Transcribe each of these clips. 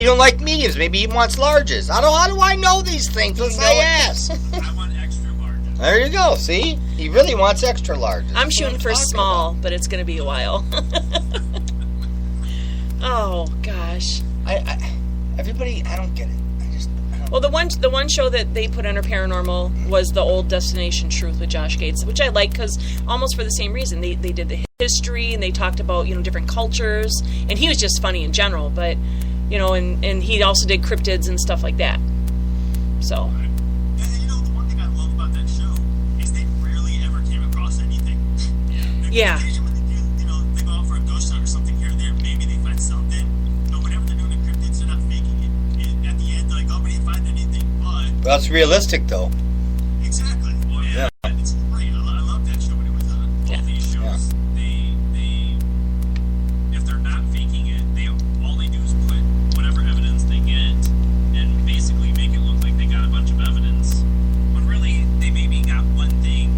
don't like mediums. Maybe he wants larges. How do I know these things unless I ask? I want extra larges. There you go. See? He really wants extra larges. I'm shooting for small, but it's going to be a while. Oh, gosh. Everybody, I don't get it. Well, the one show that they put under Paranormal was the old Destination Truth with Josh Gates, which I like because almost for the same reason. They did the history and they talked about, different cultures, and he was just funny in general, but, and he also did cryptids and stuff like that. So. And the one thing I love about that show is they rarely ever came across anything. Yeah. Occasionally when they go out for a ghost hunt or something here and there, maybe they find something. But whenever they're doing the cryptids, they're not faking it. And at the end, they're like, oh, we didn't find anything, but... Well, it's realistic, though. Exactly. Well, yeah. It's great. I love that show when it was on. All these shows, they if they're not faking it, all they do is put whatever evidence they get and basically make it look like they got a bunch of evidence, when really they maybe got one thing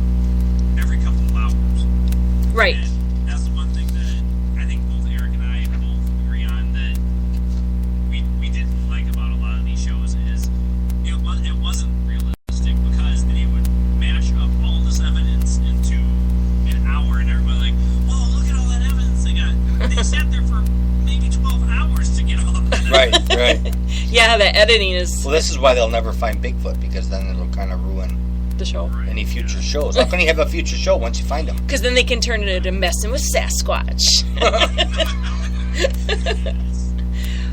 every couple of hours. Right. And that's the one thing that I think both Eric and I both agree on that we didn't like about a lot of these shows is it wasn't realistic because they would mash up all this evidence into an hour and everybody like, whoa, look at all that evidence they got. They sat there for maybe 12 hours to get all that. Right. Yeah, the editing is... Well, this is why they'll never find Bigfoot, because then it'll kind of ruin the show. Any future shows. How can you have a future show once you find them? Because then they can turn it into messing with Sasquatch.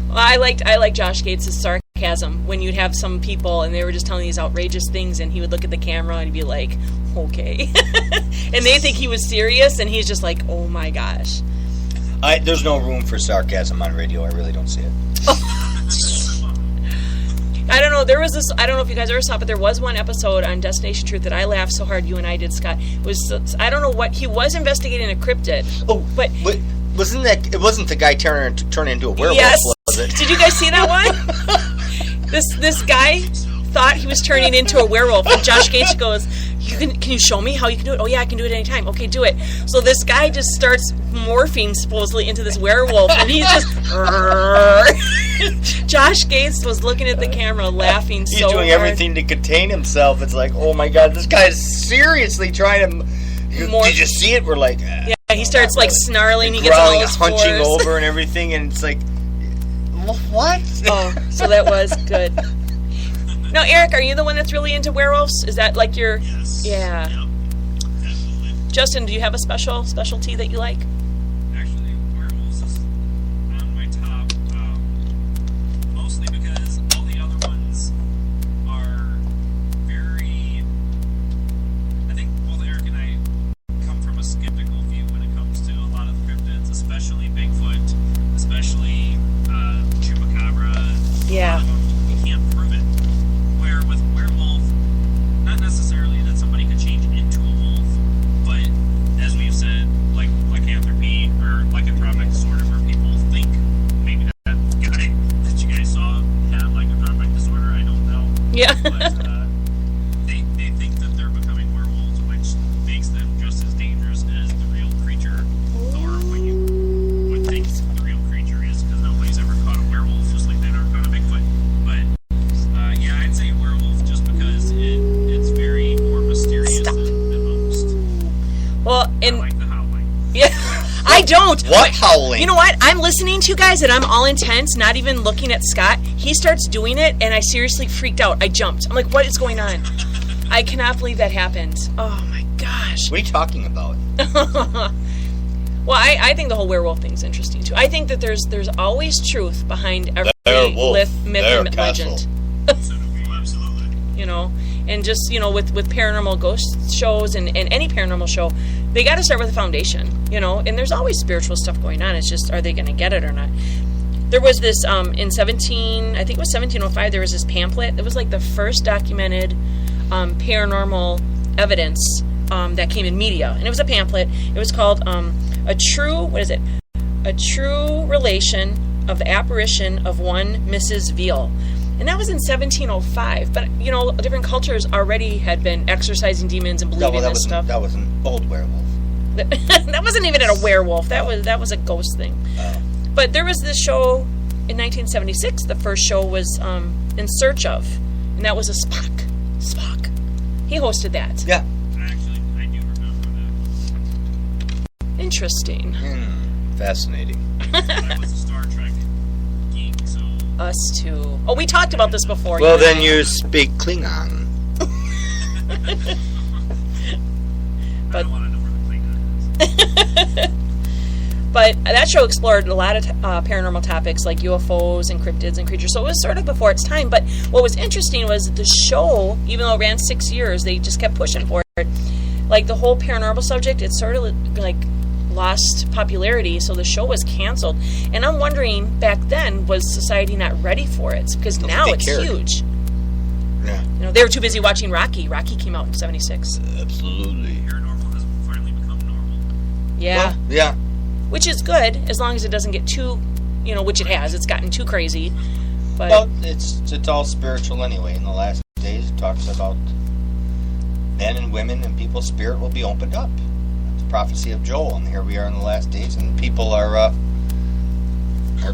Well, I like Josh Gates' sarcasm when you'd have some people and they were just telling these outrageous things and he would look at the camera and he'd be like, okay. And they think he was serious and he's just like, oh my gosh. There's no room for sarcasm on radio. I really don't see it. I don't know. There was this. I don't know if you guys ever saw, but there was one episode on Destination Truth that I laughed so hard. You and I did, Scott. It was I don't know what he was investigating a cryptid. Oh, but wasn't that? It wasn't the guy turning into a werewolf. Yes. Was it? Did you guys see that one? This guy thought he was turning into a werewolf, and Josh Gates goes, Can you show me how you can do it? Oh, yeah, I can do it anytime. Okay, do it. So this guy just starts morphing, supposedly, into this werewolf, and he's just... Josh Gates was looking at the camera, laughing so hard. He's doing everything to contain himself. It's like, oh, my God, this guy is seriously trying to... Did you see it? We're like... Yeah, he starts, like, snarling. He gets all his hunching over and everything, and it's like... What? Oh, so that was good. Now, Eric, are you the one that's really into werewolves? Is that like your... Yes. Yeah. Yep. Absolutely. Justin, do you have a specialty that you like? Actually, werewolves is on my top, mostly because all the other ones are very... I think both Eric and I come from a skeptical view when it comes to a lot of the cryptids, especially Bigfoot, especially Chupacabra. Yeah. You can't prove it. Where with werewolf, not necessarily that somebody could change into a wolf, but as we've said, like lycanthropy or lycanthropic disorder, where people think maybe that guy that you guys saw had lycanthropic disorder, I don't know. Yeah. But they think that they're becoming werewolves, which makes them just as dangerous as the real creature, or what you would think the real creature is, because nobody's ever caught a werewolf, just like they never caught a Bigfoot. But yeah, I'd say werewolf just because it's very more mysterious than most. Well, I like the howling. Yeah, I don't. What howling? You know what? I'm listening to you guys, and I'm all intense, not even looking at Scott. He starts doing it, and I seriously freaked out. I jumped. I'm like, what is going on? I cannot believe that happened. Oh, my gosh. What are you talking about? Well, I think the whole werewolf thing's interesting, too. I think that there's always truth behind every myth and legend. Absolutely. You know, and just, with paranormal ghost shows and any paranormal show, they got to start with a foundation, and there's always spiritual stuff going on. It's just, are they going to get it or not? There was this, I think it was 1705, there was this pamphlet. It was like the first documented paranormal evidence that came in media. And it was a pamphlet. It was called A True Relation of the Apparition of One Mrs. Veal. And that was in 1705. But, different cultures already had been exorcising demons and believing this stuff. That was an old werewolf. That wasn't even a werewolf. That was a ghost thing. Oh. But there was this show in 1976, the first show was In Search Of, and that was a Spock. He hosted that. Yeah. Actually, I do remember that. Interesting. Fascinating. I was a Star Trek geek, so... Us too. Oh, we talked about this before. Well, then you speak Klingon. I don't want to know where the Klingon is. But that show explored a lot of paranormal topics like UFOs and cryptids and creatures. So it was sort of before its time. But what was interesting was the show, even though it ran 6 years, they just kept pushing for it. Like the whole paranormal subject, it sort of like lost popularity. So the show was canceled. And I'm wondering, back then, was society not ready for it? Because now it's huge. Yeah. You know, they were too busy watching Rocky. Rocky came out in 76. Absolutely. Paranormal has finally become normal. Yeah. Well, yeah. Which is good, as long as it doesn't get too, which it has. It's gotten too crazy. But Well, it's all spiritual anyway. In the last days, it talks about men and women and people's spirit will be opened up. It's the prophecy of Joel, and here we are in the last days, and people are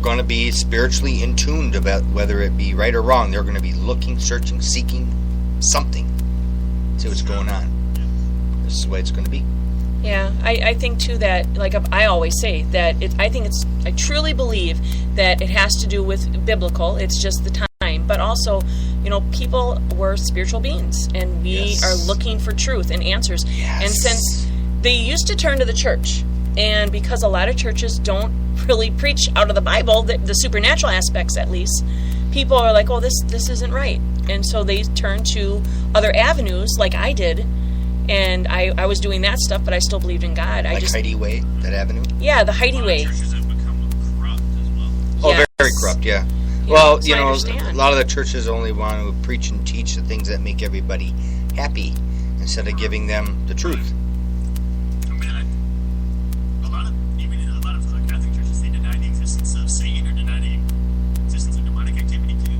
going to be spiritually in tuned about whether it be right or wrong. They're going to be looking, searching, seeking something. See what's going on. This is the way it's going to be. yeah, I think too that, like I always say, that I truly believe that it has to do with biblical. It's just the time. But also, people were spiritual beings, and we are looking for truth and answers. Yes. And since they used to turn to the church, and because a lot of churches don't really preach out of the Bible, the supernatural aspects at least, people are like, oh, this isn't right. And so they turn to other avenues like I did. And I was doing that stuff, but I still believed in God. Like Heidi Way, that avenue? Yeah, the Heidi Way. Churches have become corrupt as well. Oh, Yes. very corrupt, yeah. Yeah, Well, so I a understand. lot of the churches only want to preach and teach the things that make everybody happy instead of giving them the truth. I mean, a lot of Catholic churches, they deny the existence of Satan or deny the existence of demonic activity too.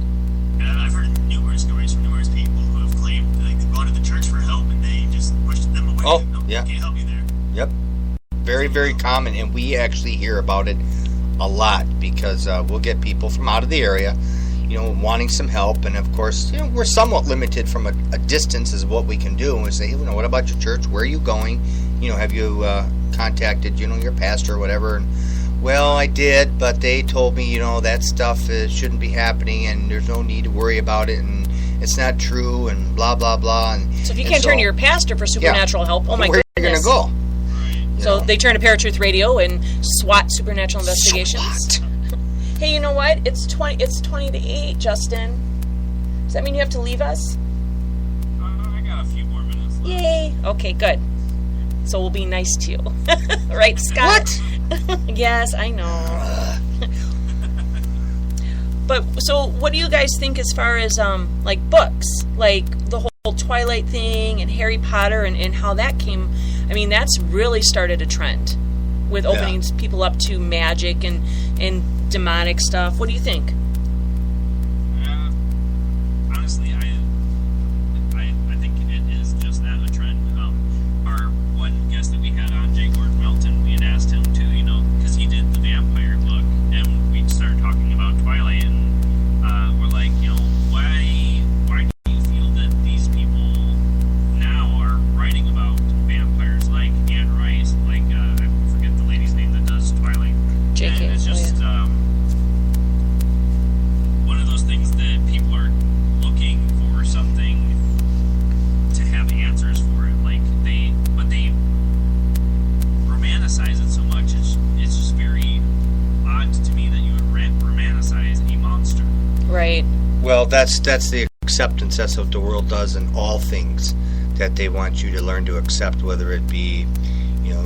And I've heard numerous stories from numerous people who have claimed they've gone to the church for help and they just pushed them away. Oh, Nope, yeah. Can't help you there. Yep. Very, very common, and we actually hear about it a lot because we'll get people from out of the area, wanting some help, and of course, we're somewhat limited from a distance is what we can do, and we say, what about your church? Where are you going? Have you contacted, your pastor or whatever? And, well, I did, but they told me, that stuff shouldn't be happening, and there's no need to worry about it, and it's not true, and blah, blah, blah. And, So if you can't turn to your pastor for supernatural help, oh my where goodness. are you going to go? So they turn to Paratruth Radio and SWAT supernatural investigations. Hey, you know what? It's 20 to 8, Justin. Does that mean you have to leave us? I got a few more minutes left. Yay. Okay, good. So we'll be nice to you. Right, Scott? What? Yes, I know. But so what do you guys think as far as like books? Like the whole Twilight thing and Harry Potter and how that came. I mean, that's really started a trend with opening people up to magic and demonic stuff. What do you think? Honestly, I think it is just that, a trend. Our one guest that we had on, J. Gordon Melton, we had asked him to, because he did the vampire book, and we started talking about Twilight, and we're like, why do you feel that these people now are writing about vampires, like Anne Rice, like I forget the lady's name that does Twilight. J.K. And it's just one of those things that people are looking for something to have answers for it. Like they romanticize it so much. It's just very odd to me that you would romanticize a monster. Right. Well, that's the acceptance. That's what the world does in all things that they want you to learn to accept, whether it be,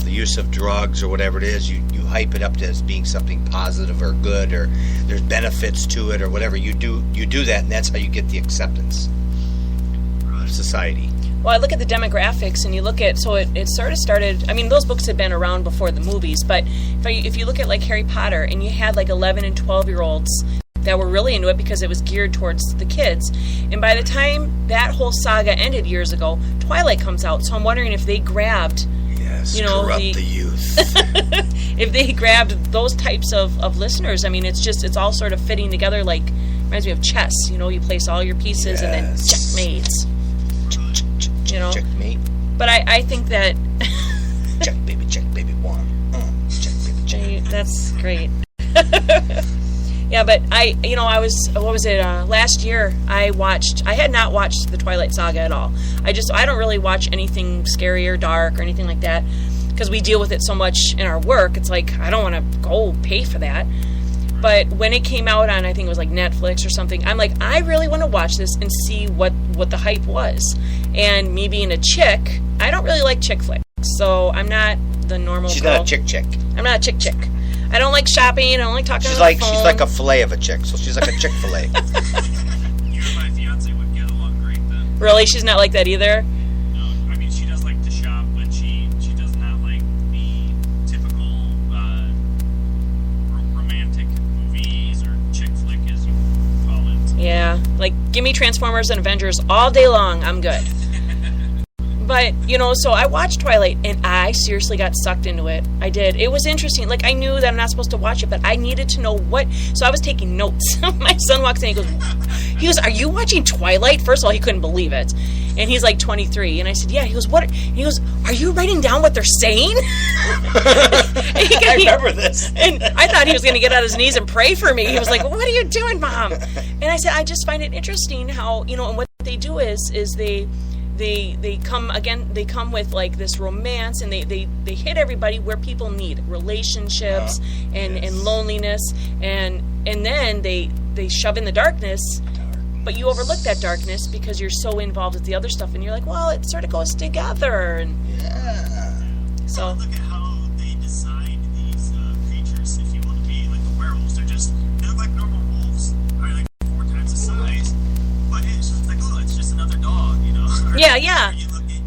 the use of drugs or whatever it is. You hype it up as being something positive or good, or there's benefits to it or whatever. You do that, and that's how you get the acceptance of society. Well, I look at the demographics, and you look at, so it sort of started, I mean, those books had been around before the movies, but if you look at, like, Harry Potter, and you had, like, 11 and 12-year-olds that were really into it because it was geared towards the kids, and by the time that whole saga ended years ago, Twilight comes out, so I'm wondering if they grabbed you know, corrupt the youth. if they grabbed those types of listeners, I mean, it's all sort of fitting together. Like, reminds me of chess. You know, you place all your pieces and then checkmates. You know, Checkmate. But I think that check baby one. Check baby check. That's great. Yeah, but last year I had not watched the Twilight Saga at all. I don't really watch anything scary or dark or anything like that because we deal with it so much in our work. It's like, I don't want to go pay for that. But when it came out on, I think it was like Netflix or something, I'm like, I really want to watch this and see what the hype was. And me being a chick, I don't really like chick flicks, so I'm not the normal She's girl. not a chick. I'm not a chick. I don't like shopping. I don't like talking She's on the phone. She's like a fillet of a chick, so she's like a Chick-fil-A. You and my fiance would get along great then. Really? She's not like that either? No, I mean, she does like to shop, but she does not like the typical romantic movies or chick flick, as you call it. Yeah. Like, give me Transformers and Avengers all day long. I'm good. But, you know, so I watched Twilight, and I seriously got sucked into it. I did. It was interesting. Like, I knew that I'm not supposed to watch it, but I needed to know what... So I was taking notes. My son walks in, he goes, are you watching Twilight? First of all, he couldn't believe it. And he's like 23. And I said, yeah. He goes, what? He goes, are you writing down what they're saying? I remember this. And I thought he was going to get on his knees and pray for me. He was like, what are you doing, Mom? And I said, I just find it interesting how, you know, and what they do is they come with like this romance, and they hit everybody where people need relationships and loneliness, and then they shove in the darkness, but you overlook that darkness because you're so involved with the other stuff, and you're like, well, it sort of goes together. And so look at how they designed these creatures. If you want to be like the werewolves, they're like normal wolves, are like 4 times the size, but it's just like, oh, it's just another dog, you know. Yeah. You look at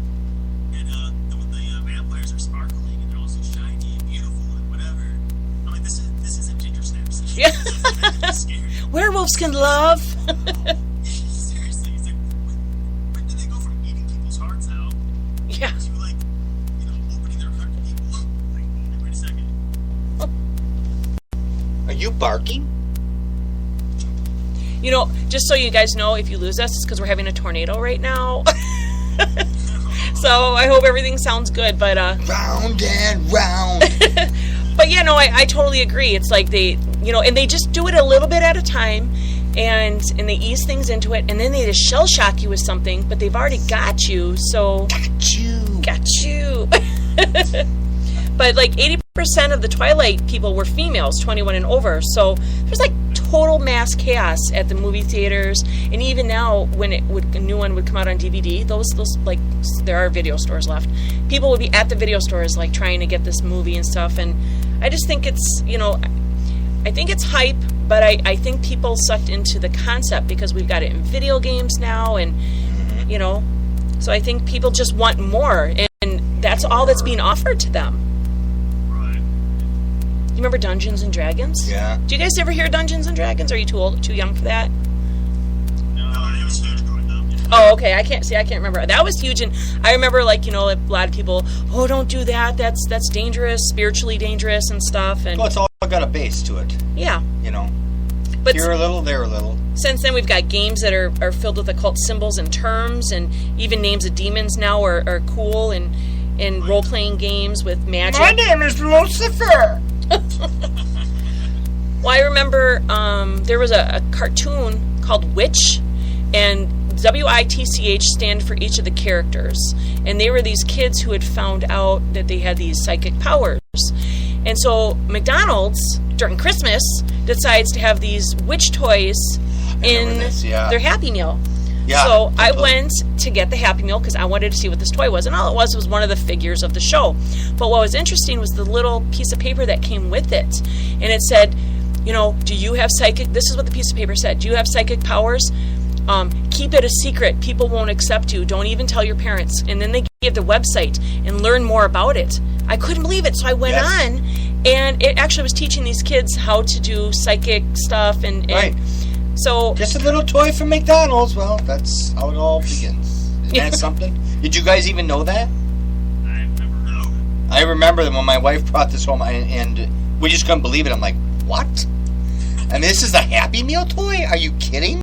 the vampires are sparkling and they're also shiny and beautiful and whatever. I'm like, this isn't ginger snaps. Yeah. I'm scared. Werewolves can love. Seriously, it's like, where did they go from eating people's hearts out Yeah. to like, you know, opening their heart to people? Like, wait a second. Are you barking? You know, just so you guys know, if you lose us, it's because we're having a tornado right now. So I hope everything sounds good, but Round and round. but yeah, no, I totally agree. It's like they, you know, and they just do it a little bit at a time, and they ease things into it, and then they just shell shock you with something, but they've already got you, so got you. But like 80% of the Twilight people were females, 21 and over, so there's like total mass chaos at the movie theaters, and even now when a new one would come out on DVD, those like, there are video stores left, people would be at the video stores like trying to get this movie and stuff. And I just think it's, you know, I think it's hype, but I think people sucked into the concept because we've got it in video games now, and you know, so I think people just want more, and that's all that's being offered to them. You remember Dungeons and Dragons? Yeah. Do you guys ever hear Dungeons and Dragons? Are you too old, too young for that? No, it was huge growing up. Oh, okay. I can't remember. That was huge, and I remember, like, you know, a lot of people, oh, don't do that. That's dangerous, spiritually dangerous and stuff. And Well, it's all got a base to it, yeah, you know. but You're a little, they're a little. since then we've got games that are filled with occult symbols and terms, and even names of demons now are cool, and role playing games with magic. My name is Lucifer. Well, I remember there was a cartoon called Witch, and WITCH stand for each of the characters, and they were these kids who had found out that they had these psychic powers. And so McDonald's during Christmas decides to have these witch toys in their Happy Meal. Yeah, so I totally. went to get the Happy Meal because I wanted to see what this toy was, and all it was one of the figures of the show. But what was interesting was the little piece of paper that came with it, and it said, you know, do you have psychic? This is what the piece of paper said. Do you have psychic powers? Keep it a secret. People won't accept you. Don't even tell your parents. And then they gave the website and learn more about it. I couldn't believe it, so I went on, and it actually was teaching these kids how to do psychic stuff, and Right. So Just a little toy from McDonald's. Well, that's how it all begins. Isn't that something? Did you guys even know that? I've never heard of I remember that when my wife brought this home, and we just couldn't believe it. I'm like, what? I mean, this is a Happy Meal toy? Are you kidding?